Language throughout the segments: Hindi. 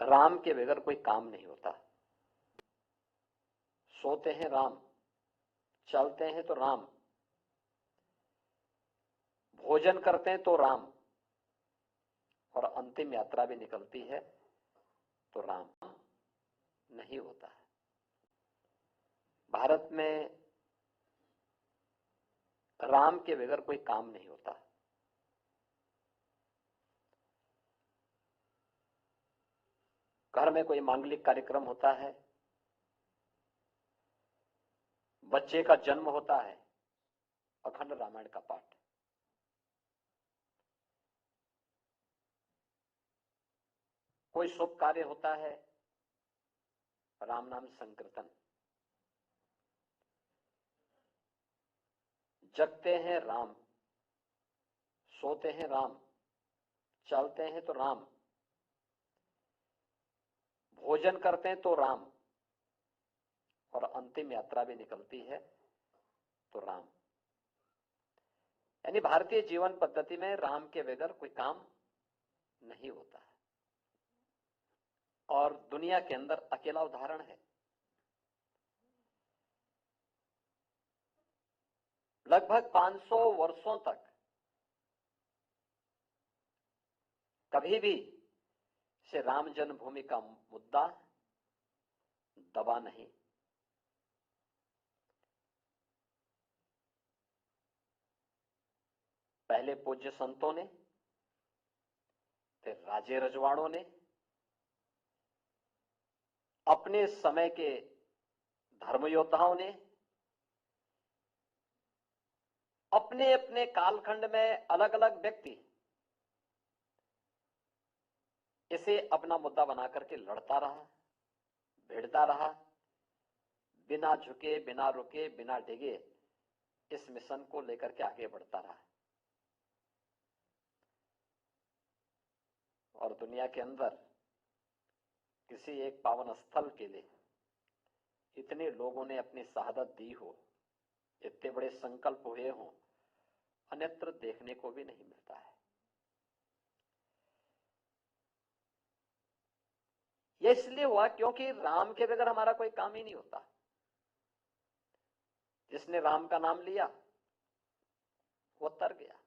राम के बगैर कोई काम नहीं होता। सोते हैं राम, चलते हैं तो राम, भोजन करते हैं तो राम, और अंतिम यात्रा भी निकलती है तो राम नहीं होता है। भारत में राम के बगैर कोई काम नहीं होता। घर में कोई मांगलिक कार्यक्रम होता है, बच्चे का जन्म होता है, अखंड रामायण का पाठ। कोई शुभ कार्य होता है, राम नाम संकीर्तन। जगते हैं राम, सोते हैं राम, चलते हैं तो राम, भोजन करते हैं तो राम, और अंतिम यात्रा भी निकलती है तो राम। यानी भारतीय जीवन पद्धति में राम के बगैर कोई काम नहीं होता है। और दुनिया के अंदर अकेला उदाहरण है। लगभग 500 वर्षों तक कभी भी से राम जन्मभूमि का मुद्दा दबा नहीं। पहले पूज्य संतों ने, फिर राजे रजवाड़ों ने, अपने समय के धर्म योद्धाओं ने, अपने अपने कालखंड में अलग अलग व्यक्ति इसे अपना मुद्दा बना करके लड़ता रहा, भिड़ता रहा, बिना झुके, बिना रुके, बिना डिगे इस मिशन को लेकर के आगे बढ़ता रहा। और दुनिया के अंदर किसी एक पावन स्थल के लिए इतने लोगों ने अपनी शहादत दी हो, इतने बड़े संकल्प हुए हों, अन्यत्र देखने को भी नहीं मिलता है। यह इसलिए हुआ क्योंकि राम के बगैर हमारा कोई काम ही नहीं होता। जिसने राम का नाम लिया वो तर गया।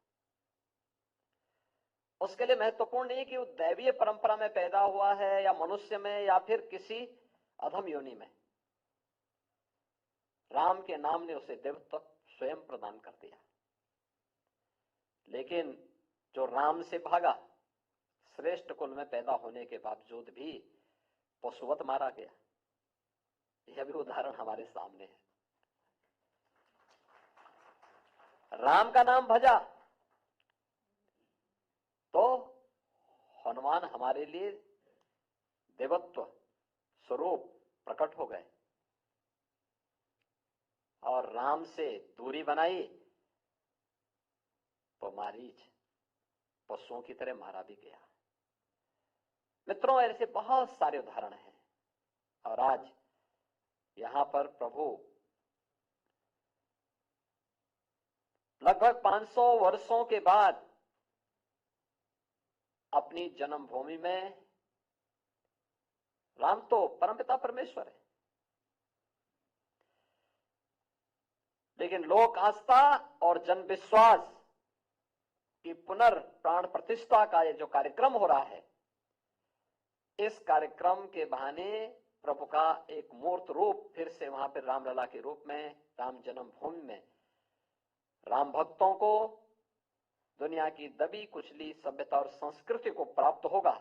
उसके लिए महत्वपूर्ण नहीं कि वो दैवीय परंपरा में पैदा हुआ है या मनुष्य में या फिर किसी अधम योनि में। राम के नाम ने उसे देवत्व स्वयं प्रदान कर दिया। लेकिन जो राम से भागा, श्रेष्ठ कुल में पैदा होने के बावजूद भी पशुवत मारा गया। यह भी उदाहरण हमारे सामने है। राम का नाम भजा तो हनुमान हमारे लिए देवत्व स्वरूप प्रकट हो गए, और राम से दूरी बनाई तो मारीच पशुओं की तरह मारा भी गया। मित्रों, ऐसे बहुत सारे उदाहरण हैं। और आज यहां पर प्रभु लगभग 500 वर्षों के बाद अपनी जन्मभूमि में, राम तो परमपिता परमेश्वर है, लेकिन लोक आस्था और जन विश्वास की पुनर्प्राण प्रतिष्ठा का ये जो कार्यक्रम हो रहा है, इस कार्यक्रम के बहाने प्रभु का एक मूर्त रूप फिर से वहां पर रामलला के रूप में राम जन्मभूमि में राम भक्तों को दुनिया की दबी कुचली सभ्यता और संस्कृति को प्राप्त होगा।